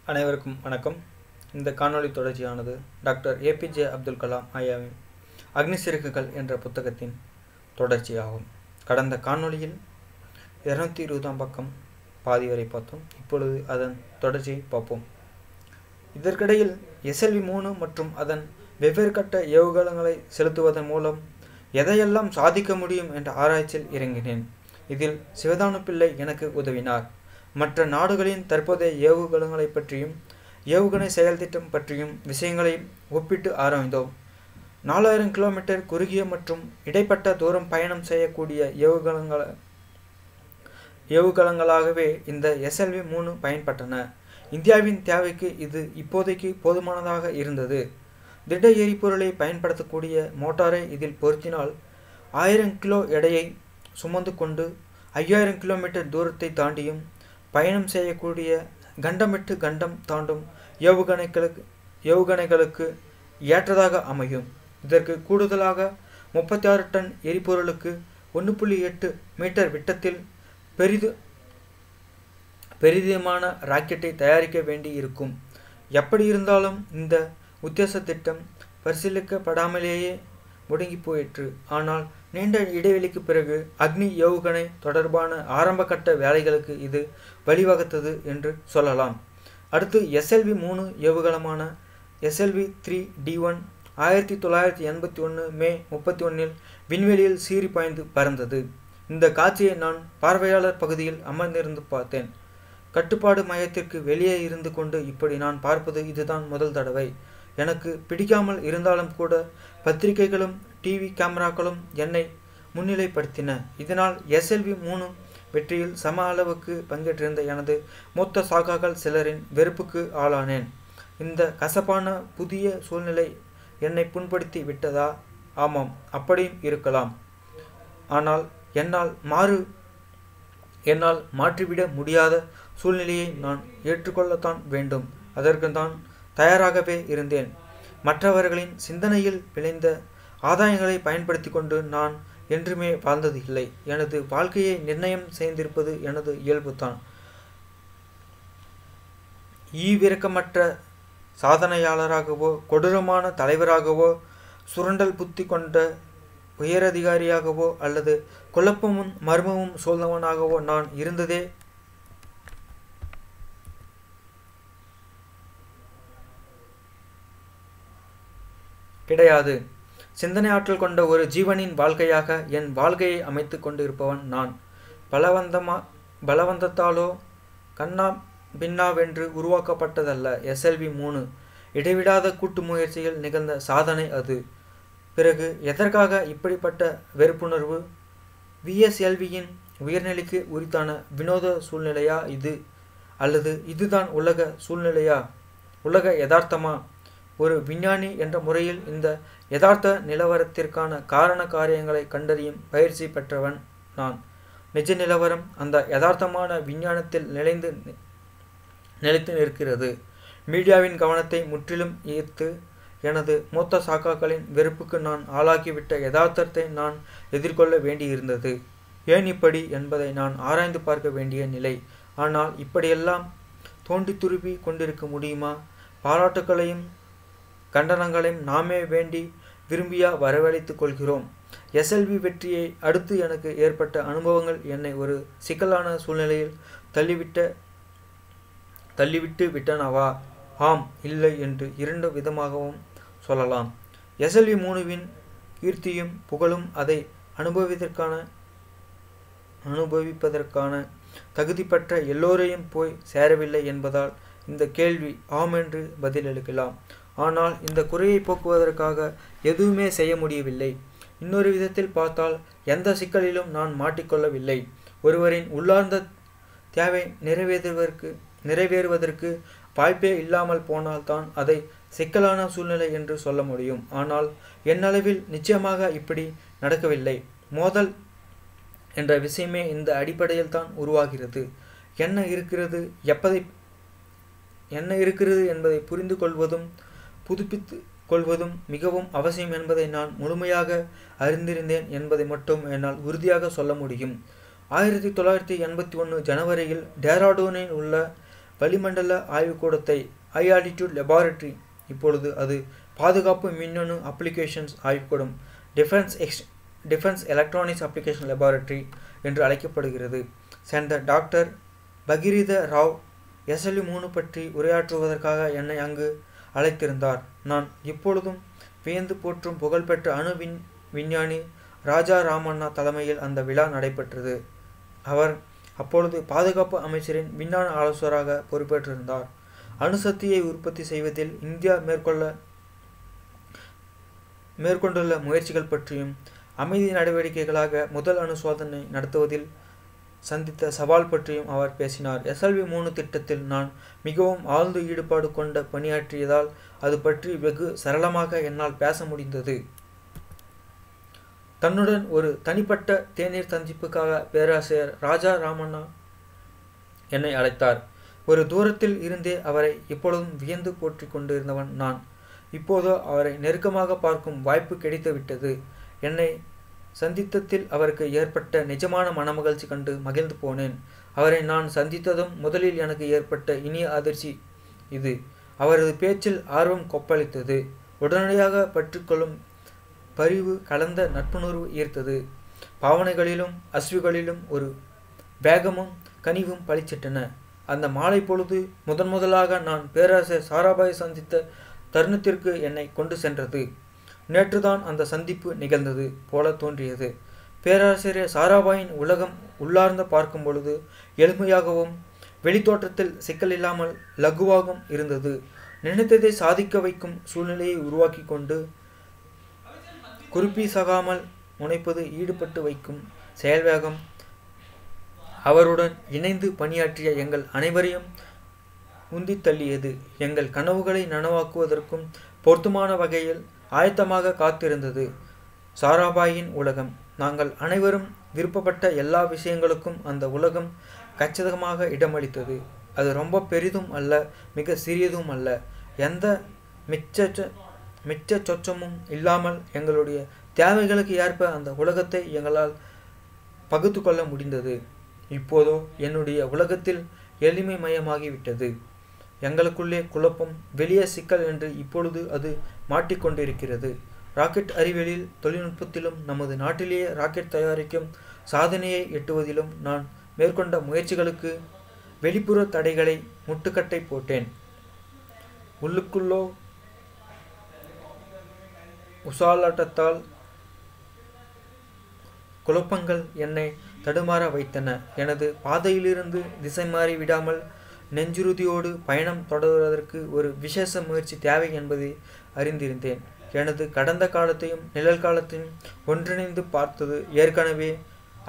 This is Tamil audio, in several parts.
அனைவருக்கும் வணக்கம். இந்த காணொளி தொடர்ச்சியானது டாக்டர் ஏபிஜே அப்துல் கலாம் ஐயாவின் அக்னி சிறகுகள் என்ற புத்தகத்தின் தொடர்ச்சியாகும். கடந்த காணொளியில் 220ஆம் பக்கம் பாதி வரை பார்த்தோம். இப்பொழுது அதன் தொடர்ச்சியை பார்ப்போம். இதற்கிடையில் SLV-3 மற்றும் அதன் வெவ்வேறு கட்ட ஏவுகணைகளை செலுத்துவதன் மூலம் எதையெல்லாம் சாதிக்க முடியும் என்ற ஆராய்ச்சியில் இறங்கினேன். இதில் சிவதானு பிள்ளை எனக்கு உதவினார். மற்ற நாடுகளின் தற்போதைய ஏவுகணைகளை பற்றியும் ஏவுகணை செயல்திட்டம் பற்றியும் விஷயங்களை ஒப்பிட்டு ஆராய்ந்தோம். 4000 கிலோமீட்டர் குறுகிய மற்றும் இடைப்பட்ட தூரம் பயணம் செய்யக்கூடிய ஏவுகணைகளாகவே இந்த SLV-3 பயன்பட்டன. இந்தியாவின் தேவைக்கு இது இப்போதைக்கு போதுமானதாக இருந்தது. திட எரிபொருளை பயன்படுத்தக்கூடிய மோட்டாரை இதில் பொருத்தினால் 1000 கிலோ எடையை சுமந்து கொண்டு 5000 கிலோமீட்டர் தூரத்தை தாண்டியும் பயணம் செய்யக்கூடிய கண்டம் விட்டு கண்டம் தாண்டும் ஏவுகணைகளுக்கு ஏற்றதாக அமையும். இதற்கு கூடுதலாக 36 டன் எரிபொருளுக்கு 1.8 மீட்டர் விட்டத்தில் பெரிதமான ராக்கெட்டை தயாரிக்க வேண்டி இருக்கும். எப்படி இருந்தாலும் இந்த உத்தேச திட்டம் பரிசீலிக்கப்படாமலேயே முடங்கி போயிற்று. ஆனால் நீண்ட இடைவெளிக்கு பிறகு அக்னி ஏவுகணை தொடர்பான ஆரம்ப கட்ட வேலைகளுக்கு இது வழிவகுத்தது என்று சொல்லலாம். அடுத்து SLV-3 ஏவுகணமான SLV-3D1 1981 மே 31 விண்வெளியில் சீறி பாய்ந்து பறந்தது. இந்த காட்சியை நான் பார்வையாளர் பகுதியில் அமர்ந்திருந்து பார்த்தேன். கட்டுப்பாடு மையத்திற்கு வெளியே இருந்து கொண்டு இப்படி நான் பார்ப்பது இதுதான் முதல் தடவை. எனக்கு பிடிக்காமல் இருந்தாலும் கூட பத்திரிகைகளும் டிவி கேமராக்களும் என்னை முன்னிலைப்படுத்தின. இதனால் SLV-3 வெற்றியில் சம அளவுக்கு பங்கேற்றிருந்த எனது மூத்த சாகாக்கள் சிலரின் வெறுப்புக்கு ஆளானேன். இந்த கசப்பான புதிய சூழ்நிலை என்னை புண்படுத்தி விட்டதா? ஆமாம், அப்படியும் இருக்கலாம். ஆனால் என்னால் மாற்றிவிட முடியாத சூழ்நிலையை நான் ஏற்றுக்கொள்ளத்தான் வேண்டும். அதற்கு தான் தயாராகவே இருந்தேன். மற்றவர்களின் சிந்தனையில் விளைந்த ஆதாயங்களை பயன்படுத்தி கொண்டு நான் என்றுமே வாழ்ந்தது இல்லை. எனது வாழ்க்கையை நிர்ணயம் செய்திருப்பது எனது இயல்புதான். ஈவிரக்கமற்ற சாதனையாளராகவோ கொடூரமான தலைவராகவோ சுரண்டல் புத்தி கொண்ட உயரதிகாரியாகவோ அல்லது குழப்பமும் மர்மமும் சூழ்ந்தவனாகவோ நான் இருந்ததே கிடையாது. சிந்தனை ஆற்றல் கொண்ட ஒரு ஜீவனின் வாழ்க்கையாக என் வாழ்க்கையை அமைத்து கொண்டிருப்பவன் நான். பலவந்தத்தாலோ கண்ணா பின்னாவென்று உருவாக்கப்பட்டதல்ல SLV-3. இடைவிடாத கூட்டு முயற்சியில் நிகழ்ந்த சாதனை அது. பிறகு எதற்காக இப்படிப்பட்ட வெறுப்புணர்வு? VSLV-யின் உயர்நிலைக்கு உரித்தான வினோத சூழ்நிலையா இது? அல்லது இதுதான் உலக சூழ்நிலையா? உலக யதார்த்தமா? ஒரு விஞ்ஞானி என்ற முறையில் இந்த யதார்த்த நிலவரத்திற்கான காரண காரியங்களை கண்டறியும் பயிற்சி பெற்றவன் நான். நிஜ நிலவரம் அந்த யதார்த்தமான விஞ்ஞானத்தில் நிலைத்து நிற்கிறது. மீடியாவின் கவனத்தை முற்றிலும் ஈர்த்து எனது மூத்த சாக்காக்களின் வெறுப்புக்கு நான் ஆளாக்கிவிட்ட யதார்த்தத்தை நான் எதிர்கொள்ள வேண்டியிருந்தது. ஏன் இப்படி என்பதை நான் ஆராய்ந்து பார்க்க வேண்டிய நிலை. ஆனால் இப்படியெல்லாம் தோண்டி துருவி கொண்டிருக்க முடியுமா? பாராட்டுக்களையும் கண்டனங்களையும் நாமே வேண்டி விரும்பியா வரவழைத்து கொள்கிறோம். SLV வெற்றியை அடுத்து எனக்கு ஏற்பட்ட அனுபவங்கள் என்னை ஒரு சிக்கலான சூழ்நிலையில் தள்ளிவிட்டு விட்டனவா? ஆம், இல்லை என்று இரண்டு விதமாகவும் சொல்லலாம். SLV-3வின் கீர்த்தியும் புகழும் அதை அனுபவிப்பதற்கான தகுதி பெற்ற எல்லோரையும் போய் சேரவில்லை என்பதால் இந்த கேள்வி ஆம் என்று பதிலளிக்கலாம். ஆனால் இந்த குறையை போக்குவதற்காக எதுவுமே செய்ய முடியவில்லை. இன்னொரு விதத்தில் பார்த்தால் எந்த சிக்கலிலும் நான் மாட்டிக்கொள்ளவில்லை. ஒருவரின் உள்ளார்ந்த தேவை நிறைவேறுவதற்கு வாய்ப்பே இல்லாமல் போனால்தான் அதை சிக்கலான சூழ்நிலை என்று சொல்ல முடியும். ஆனால் என்னளவில் நிச்சயமாக இப்படி நடக்கவில்லை. மோதல் என்ற விஷயமே இந்த அடிப்படையில் தான் உருவாகிறது. என்ன இருக்கிறது என்பதை புரிந்து கொள்வதும் புதுப்பித்து கொள்வதும் மிகவும் அவசியம் என்பதை நான் முழுமையாக அறிந்திருந்தேன் என்பதை மட்டும் என்னால் உறுதியாக சொல்ல முடியும். 1981 ஜனவரியில் டேராடூனில் உள்ள வளிமண்டல ஆய்வுக்கூடத்தை ஹை ஆல்டிடியூட் லெபார்டரி, இப்பொழுது அது பாதுகாப்பு மின்னணு அப்ளிகேஷன்ஸ் ஆய்வுக்கூடம் டிஃபென்ஸ் எலக்ட்ரானிக்ஸ் அப்ளிகேஷன் லெபார்டரி என்று அழைக்கப்படுகிறது சேர்ந்த டாக்டர் பகீரத ராவ் SLV-3 பற்றி உரையாற்றுவதற்காக என்னை அங்கு அழைத்திருந்தார். நான் இப்பொழுதும் வியந்து போற்றும் புகழ்பெற்ற அணு விஞ்ஞானி ராஜா ராமண்ணா தலைமையில் அந்த விழா நடைபெற்றது. அவர் அப்பொழுது பாதுகாப்பு அமைச்சரின் விஞ்ஞான ஆலோசகராக பொறுப்பேற்றிருந்தார். அணுசக்தியை உற்பத்தி செய்வதில் இந்தியா மேற்கொண்டுள்ள முயற்சிகள் பற்றியும் அமைதி நடவடிக்கைகளாக முதல் அணு சோதனை நடத்துவதில் சந்தித்த சவால் பற்றியும் அவர் பேசினார். SLV-3 திட்டத்தில் நான் மிகவும் ஆழ்ந்த ஈடுபாடு கொண்ட பணியாற்றியதால் அது பற்றி வெகு சரளமாக என்னால் பேச முடிந்தது. தன்னுடன் ஒரு தனிப்பட்ட தேநீர் சந்திப்புக்காக பேராசிரியர் ராஜா ராமண்ணா என்னை அழைத்தார். ஒரு தூரத்தில் இருந்தே அவரை எப்பொழுதும் வியந்து போற்றி கொண்டிருந்தவன் நான். இப்போதோ அவரை நெருக்கமாக பார்க்கும் வாய்ப்பு கிடைத்துவிட்டது. என்னை சந்தித்ததில் அவருக்கு ஏற்பட்ட நிஜமான மனமகிழ்ச்சி கண்டு மகிழ்ந்து போனேன். அவரை நான் சந்தித்ததும் முதலில் எனக்கு ஏற்பட்ட இனிய அதிர்ச்சி இது. அவரது பேச்சில் ஆர்வம் கொப்பளித்தது. உடனடியாக பற்றிக்கொள்ளும் பரிவு கலந்த நட்புணர்வு ஈர்த்தது. பாவனைகளிலும் அஸ்விகளிலும் ஒரு வேகமும் கனிவும் பளிச்சிட்டன. அந்த மாலை பொழுது முதலாக நான் பேராசிரியர் சாராபாயை சந்தித்த தருணத்திற்கு என்னை கொண்டு சென்றது. நேற்றுதான் அந்த சந்திப்பு நிகழ்ந்தது போல தோன்றியது. பேராசிரியர் சாராபாயின் உலகம் உள்ளார்ந்து பார்க்கும் பொழுது எளிமையாகவும் வெளித்தோற்றத்தில் சிக்கல் இல்லாமல் லகுவாகவும் இருந்தது. நினைத்ததை சாதிக்க வைக்கும் சூழ்நிலையை உருவாக்கி கொண்டு குறிப்பிசகாமல் முனைப்பது ஈடுபட்டு வைக்கும் செயல்வேகம் அவருடன் இணைந்து பணியாற்றிய எங்கள் அனைவரையும் உந்தி தள்ளியது. எங்கள் கனவுகளை நனவாக்குவதற்கும் பொருத்தமான வகையில் ஆயத்தமாக காத்திருந்தது சாராபாயின் உலகம். நாங்கள் அனைவரும் விருப்பப்பட்ட எல்லா விஷயங்களுக்கும் அந்த உலகம் கச்சிதமாக இடமளித்தது. அது ரொம்ப பெரிதும் அல்ல, மிக சிறியதும் அல்ல. எந்த மிச்ச சொச்சமும் இல்லாமல் எங்களுடைய தேவைகளுக்கு ஏற்ப அந்த உலகத்தை எங்களால் பகுத்து கொள்ள முடிந்தது. இப்போதோ என்னுடைய உலகத்தில் எளிமை மயமாகிவிட்டது. எங்களுக்குள்ளே குழப்பம், வெளியே சிக்கல் என்று இப்பொழுது அது மாட்டிக்கொண்டிருக்கிறது. ராக்கெட் அறிவியலில், தொழில்நுட்பத்திலும், நமது நாட்டிலேயே ராக்கெட் தயாரிக்கும் சாதனையை எட்டுவதிலும் நான் மேற்கொண்ட முயற்சிகளுக்கு வெளிப்புற தடைகளை முட்டுக்கட்டை போட்டேன். உள்ளுக்குள்ளோ உசாலாட்டத்தால் குழப்பங்கள் என்னை தடுமாற வைத்தன. எனது பாதையிலிருந்து திசை மாறி விடாமல் நெஞ்சுறுதியோடு பயணம் தொடர்வதற்கு ஒரு விசேஷ முயற்சி தேவை என்பதை அறிந்திருந்தேன். எனது கடந்த காலத்தையும் நிழல்காலத்தையும் ஒன்றிணைந்து பார்த்தது ஏற்கனவே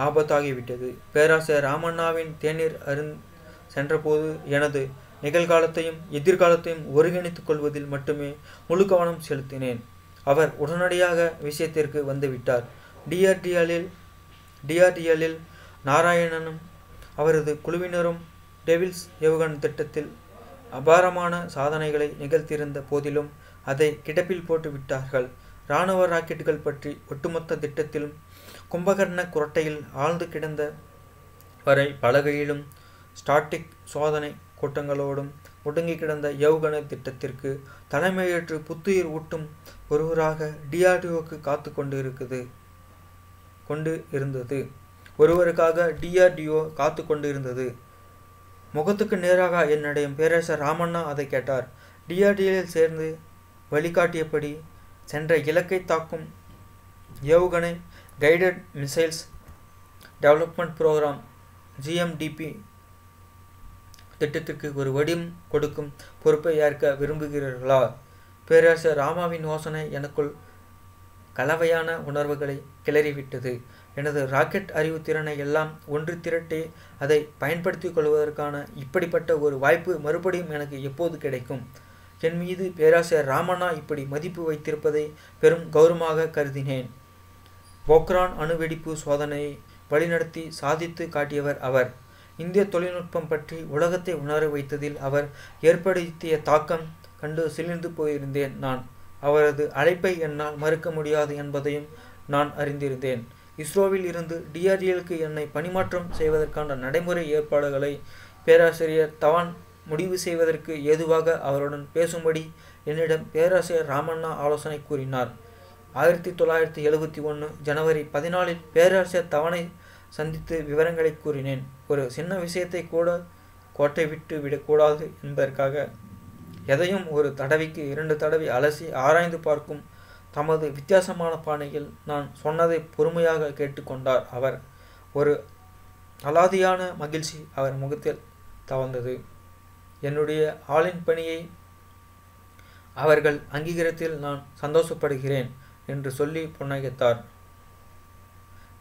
ஆபத்தாகிவிட்டது. பேராசிரியர் ராமண்ணாவின் தேநீர் சென்றபோது எனது நிகழ்காலத்தையும் எதிர்காலத்தையும் ஒருங்கிணைத்துக் கொள்வதில் மட்டுமே முழு கவனம் செலுத்தினேன். அவர் உடனடியாக விஷயத்திற்கு வந்துவிட்டார். டிஆர்டிஎல்லில் நாராயணனும் அவரது குழுவினரும் டெவில்ஸ் ஏவுகணை திட்டத்தில் அபாரமான சாதனைகளை நிகழ்த்தியிருந்த போதிலும் அதை கிடப்பில் போட்டு விட்டார்கள். இராணுவ ராக்கெட்டுகள் பற்றி ஒட்டுமொத்த திட்டத்திலும் கும்பகர்ண குரட்டையில் ஆழ்ந்து கிடந்த வரை பலகையிலும் ஸ்டாட்டிக் சோதனை கூட்டங்களோடும் முடங்கி கிடந்த ஏவுகணை திட்டத்திற்கு தலைமையேற்று புத்துயிர் ஊட்டும் ஒருவராக டிஆர்டிஓக்கு காத்து கொண்டு இருந்தது. முகத்துக்கு நேராக என்னுடைய பேரரசர் ராமண்ணா அதை கேட்டார். டிஆர்டிஎல்லில் சேர்ந்து வழிகாட்டியபடி சென்ற இலக்கை தாக்கும் ஏவுகணை guided missiles development program GMDP திட்டத்திற்கு ஒரு வடிவம் கொடுக்கும் பொறுப்பை ஏற்க விரும்புகிறீர்களா? பேரரசர் ராமாவின் யோசனை எனக்குள் கலவையான உணர்வுகளை கிளறிவிட்டது. எனது ராக்கெட் அறிவு திறனை எல்லாம் ஒன்று திரட்டி அதை பயன்படுத்தி கொள்வதற்கான இப்படிப்பட்ட ஒரு வாய்ப்பு மறுபடியும் எனக்கு எப்போது கிடைக்கும்? என் மீது பேராசிரியர் ராமண்ணா இப்படி மதிப்பு வைத்திருப்பதை பெரும் கௌரவமாக கருதினேன். போக்ரான் அணுவெடிப்பு சோதனையை வழிநடத்தி சாதித்து காட்டியவர் அவர். இந்திய தொழில்நுட்பம் பற்றி உலகத்தை உணர வைத்ததில் அவர் ஏற்படுத்திய தாக்கம் கண்டு சிலிர்ந்து போயிருந்தேன் நான். அவரது அழைப்பை என்னால் மறுக்க முடியாது என்பதையும் நான் அறிந்திருந்தேன். இஸ்ரோவில் இருந்து டிஆர்டிஎல்லுக்கு என்னை பணிமாற்றம் செய்வதற்கான நடைமுறை ஏற்பாடுகளை பேராசிரியர் தவான் முடிவு செய்வதற்கு ஏதுவாக அவருடன் பேசும்படி என்னிடம் பேராசிரியர் ராமண்ணா ஆலோசனை கூறினார். 1971 ஜனவரி 14 பேராசிரியர் தவனை சந்தித்து விவரங்களை கூறினேன். ஒரு சின்ன விஷயத்தை கூட கோட்டை விட்டு விடக்கூடாது என்பதற்காக எதையும் ஒரு தடவைக்கு 2 தடவை அலசி ஆராய்ந்து பார்க்கும் தமது வித்தியாசமான பாணியில் நான் சொன்னதை பொறுமையாக கேட்டுக்கொண்டார் அவர். ஒரு அலாதியான மகிழ்ச்சி அவர் முகத்தில் தவழ்ந்தது. என்னுடைய ஆளின் பணியை அவர்கள் அங்கீகரித்தில் நான் சந்தோஷப்படுகிறேன் என்று சொல்லி புன்னகைத்தார்.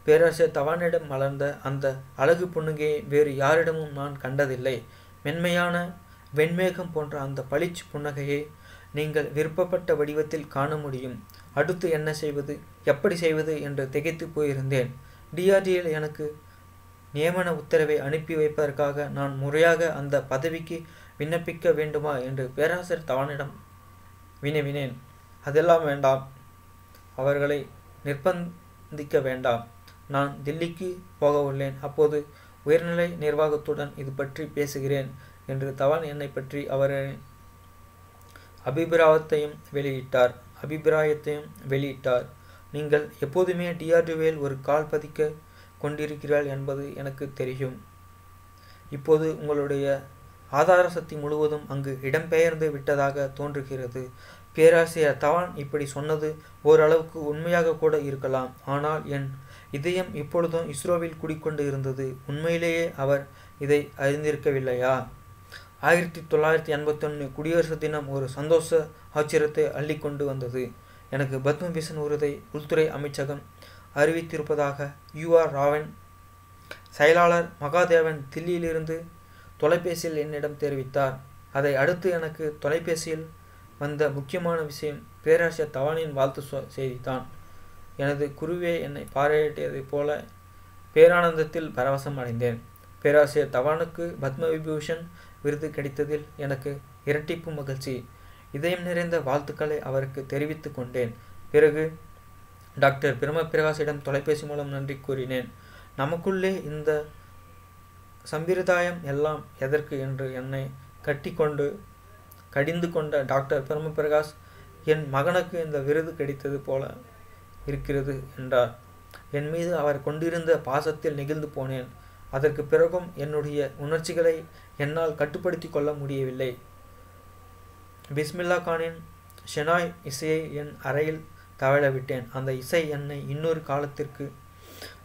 பேராசிரியர் தவானிடம் மலர்ந்த அந்த அழகு புன்னகையை வேறு யாரிடமும் நான் கண்டதில்லை. மென்மையான வெண்மேகம் போன்ற அந்த பளிச்சு புன்னகையை நீங்கள் விருப்பப்பட்ட வடிவத்தில் காண முடியும். அடுத்து என்ன செய்வது, எப்படி செய்வது என்று திகைத்து போயிருந்தேன். டிஆர்டியில் எனக்கு நியமன உத்தரவை அனுப்பி வைப்பதற்காக நான் முறையாக அந்த பதவிக்கு விண்ணப்பிக்க வேண்டுமா என்று பேராசிரியர் தவானிடம் வினவினேன். அதெல்லாம் வேண்டாம், அவர்களை நிர்பந்திக்க வேண்டாம். நான் தில்லிக்கு போக உள்ளேன். அப்போது உயர்நிலை நிர்வாகத்துடன் இது பற்றி பேசுகிறேன் என்று தவான் என்னை பற்றி அவரின் அபிப்பிராயத்தையும் வெளியிட்டார். நீங்கள் எப்போதுமே டிஆர்டியில் ஒரு கால் பதிக்க கொண்டிருக்கிறாள் என்பது எனக்கு தெரியும். இப்போது உங்களுடைய ஆதார சக்தி முழுவதும் அங்கு இடம்பெயர்ந்து விட்டதாக தோன்றுகிறது. பேராசிரியர் தவான் இப்படி சொன்னது ஓரளவுக்கு உண்மையாக கூட இருக்கலாம். ஆனால் என் இதயம் இப்பொழுதும் இஸ்ரோவில் குடிக்கொண்டு இருந்தது. உண்மையிலேயே அவர் இதை அறிந்திருக்கவில்லையா? 1981 குடியரசு தினம் ஒரு சந்தோஷ ஆச்சரியத்தை அள்ளி கொண்டு வந்தது. எனக்கு பத்மபூஷன் விருதை உள்துறை அமைச்சகம் அறிவித்திருப்பதாக UR ராவன் செயலாளர் மகாதேவன் தில்லியிலிருந்து தொலைபேசியில் என்னிடம் தெரிவித்தார். அதை அடுத்து எனக்கு தொலைபேசியில் வந்த முக்கியமான விஷயம் பேராசிரியர் தவானின் வாழ்த்து செய்திதான். எனது குருவே என்னை பாராட்டியதைப் போல பேரானந்தத்தில் பரவசம் அடைந்தேன். பேராசிரியர் தவானுக்கு பத்மவிபூஷன் விருது கிடைத்ததில் எனக்கு இரட்டிப்பு மகிழ்ச்சி. இதயம் நிறைந்த வாழ்த்துக்களை அவருக்கு தெரிவித்து கொண்டேன். பிறகு டாக்டர் பிரம்மபிரகாஷிடம் தொலைபேசி மூலம் நன்றி கூறினேன். நமக்குள்ளே இந்த சம்பிரதாயம் எல்லாம் எதற்கு என்று என்னை கடிந்து கொண்ட டாக்டர் பிரம்மபிரகாஷ், என் மகனுக்கு இந்த விருது கிடைத்தது போல இருக்கிறது என்றார். என் மீது அவர் கொண்டிருந்த பாசத்தில் நெகிழ்ந்து போனேன். அதற்கு பிறகும் என்னுடைய உணர்ச்சிகளை என்னால் கட்டுப்படுத்தி கொள்ள முடியவில்லை. பிஸ்மில்லா கானின் ஷெனாய் இசையை என் அறையில் தவழ விட்டேன். அந்த இசை என்னை இன்னொரு காலத்திற்கு,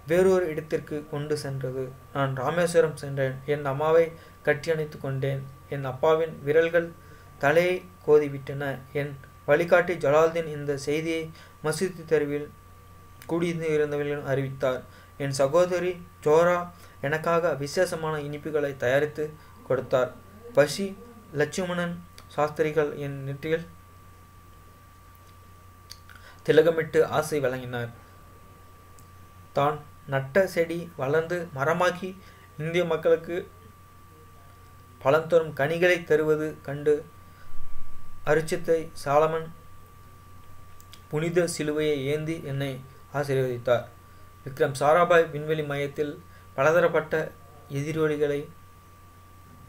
வேறொரு இடத்திற்கு கொண்டு சென்றது. நான் ராமேஸ்வரம் சென்றேன். என் அம்மாவை கட்டியணைத்து கொண்டேன். என் அப்பாவின் விரல்கள் தலையை கோதிவிட்டன. என் வழிகாட்டி ஜலால்தீன் இந்த செய்தியை மசூதி தெருவில் கூடியிருந்தவர்களிடம் அறிவித்தார். என் சகோதரி ஜோரா எனக்காக விசேஷமான இனிப்புகளை தயாரித்து கொடுத்தார். பசி லட்சுமணன் சாஸ்திரிகள் என் நெற்றியில் திலகமிட்டு ஆசை வழங்கினார். தான் நட்ட செடி வளர்ந்து மரமாக்கி இந்திய மக்களுக்கு பலன் தரும் கனிகளை தருவது கண்டு அரிச்சித்தை சாலமன் புனித சிலுவையை ஏந்தி என்னை ஆசீர்வதித்தார். விக்ரம் சாராபாய் விண்வெளி மையத்தில் பலதரப்பட்ட எதிரொலிகளை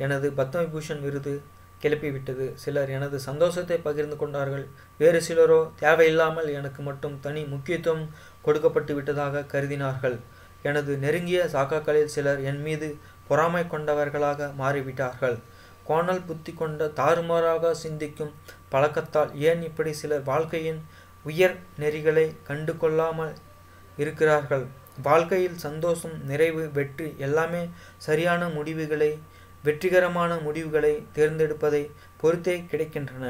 எனது பத்மவிபூஷன் விருது கிளப்பிவிட்டது. சிலர் எனது சந்தோஷத்தை பகிர்ந்து கொண்டார்கள். வேறு சிலரோ தேவையில்லாமல் எனக்கு மட்டும் தனி முக்கியத்துவம் கொடுக்கப்பட்டு விட்டதாக கருதினார்கள். எனது நெருங்கிய சாக்காக்களில் சிலர் என் மீது பொறாமை கொண்டவர்களாக மாறிவிட்டார்கள். கோணல் புத்தி கொண்ட தாறுமாறாக சிந்திக்கும் பழக்கத்தால் ஏன் இப்படி சிலர் வாழ்க்கையின் உயர் நெறிகளை கண்டு கொள்ளாமல் இருக்கிறார்கள்? வாழ்க்கையில் சந்தோஷம், நிறைவு, வெற்றி எல்லாமே சரியான முடிவுகளை, வெற்றிகரமான முடிவுகளை தேர்ந்தெடுப்பதை பொறுத்தே கிடைக்கின்றன.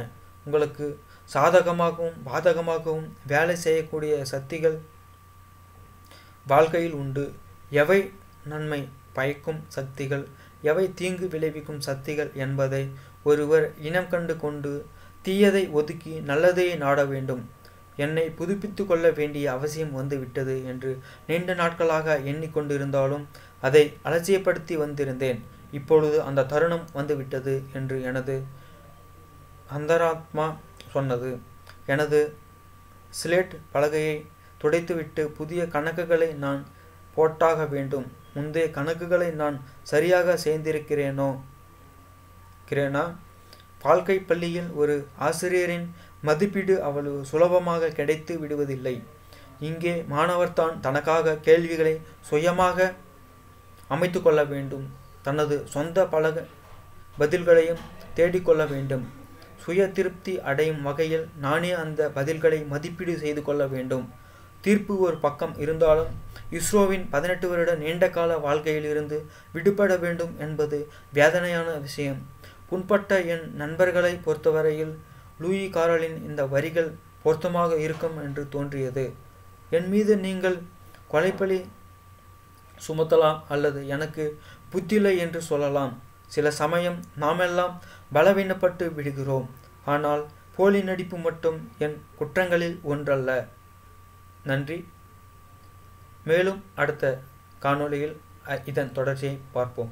உங்களுக்கு சாதகமாகவும் பாதகமாகவும் வேலை செய்யக்கூடிய சக்திகள் வாழ்க்கையில் உண்டு. எவை நன்மை பயக்கும் சக்திகள், எவை தீங்கு விளைவிக்கும் சக்திகள் என்பதை ஒருவர் இனம் கண்டு கொண்டு தீயதை ஒதுக்கி நல்லதையே நாட வேண்டும். என்னை புதுப்பித்து கொள்ள வேண்டிய அவசியம் வந்துவிட்டது என்று நீண்ட நாட்களாக எண்ணிக்கொண்டிருந்தாலும் அதை அலட்சியப்படுத்தி வந்திருந்தேன். இப்பொழுது அந்த தருணம் வந்துவிட்டது என்று எனது அந்தராத்மா சொன்னது. எனது ஸ்லேட் பலகையை துடைத்துவிட்டு புதிய கணக்குகளை நான் போட்டாக வேண்டும். முந்தைய கணக்குகளை நான் சரியாக செய்திருக்கிறேனோ கிரேனா, வாழ்க்கை பள்ளியில் ஒரு ஆசிரியரின் மதிப்பீடு அவ்வளவு சுலபமாக கிடைத்து விடுவதில்லை. இங்கே மாணவர்தான் தனக்காக கேள்விகளை சுயமாக அமைத்து கொள்ள வேண்டும். தனது சொந்த பதில்களையும் தேடிக்கொள்ள வேண்டும். சுய திருப்தி அடையும் வகையில் நானே அந்த பதில்களை மதிப்பீடு செய்து கொள்ள வேண்டும். தீர்ப்பு ஒரு பக்கம் இருந்தாலும் இஸ்ரோவின் 18 வருட நீண்டகால வாழ்க்கையிலிருந்து விடுபட வேண்டும் என்பது வேதனையான விஷயம். புண்பட்ட என் நண்பர்களை பொறுத்தவரையில் லூயி காரலின் இந்த வரிகள் பொருத்தமாக இருக்கும் என்று தோன்றியது. என் மீது நீங்கள் கொலைப்பழி சுமத்தலாம் அல்லது எனக்கு புத்தியில்லை என்று சொல்லலாம். சில சமயம் நாமெல்லாம் பலவீனப்பட்டு விடுகிறோம். ஆனால் போலி நடிப்பு மட்டும் என் குற்றங்களில் ஒன்றல்ல. நன்றி. மேலும் அடுத்த காணொளியில் இதன் தொடர்ச்சியை பார்ப்போம்.